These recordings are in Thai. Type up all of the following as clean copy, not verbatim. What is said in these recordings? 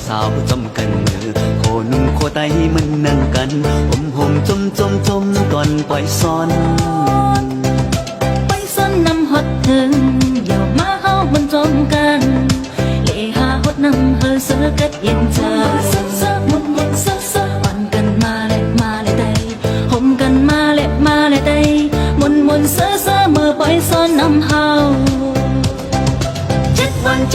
สาวๆจมกันมือโคนุ่มโคไตมันนั่งกันห่มจมก่อนปล่อยซ้อนไปซ้อนนำฮอดถึงเดี๋ยวมาเฮาบนจมกันเลหาฮดนำเฮอเสือกัดเย็นใจเสือมุนเสืออ่อนกันมาและได้ห่มกันมาและได้มุนเสือเมื่อปล่อยซ้อนนำเฮา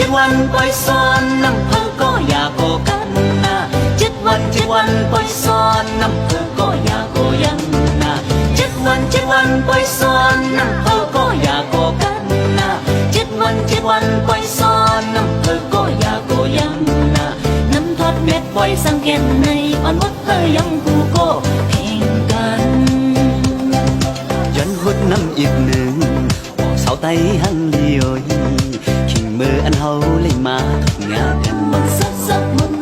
7 วันปล่อยซ้อนนำเฮาก็อย่าโกกันนะ7 วันปล่อยซ้อนนำเฮาก็อย่าโกยังนะ7 วันปล่อยซ้อนนำเฮาก็อย่าโกกันนะ7 วันปล่อยซ้อนนำเฮาก็อย่าโกยังนะน้ำทอดเม็ดปล่อยสังเกตในอ่อนวัดเฮยยังกูโกเพลงกันยันหดน้ำอีกหนึ่งบอกสาวไตหังเลียวขิงมืออันเฮาเลยมาทุกงานกันมุน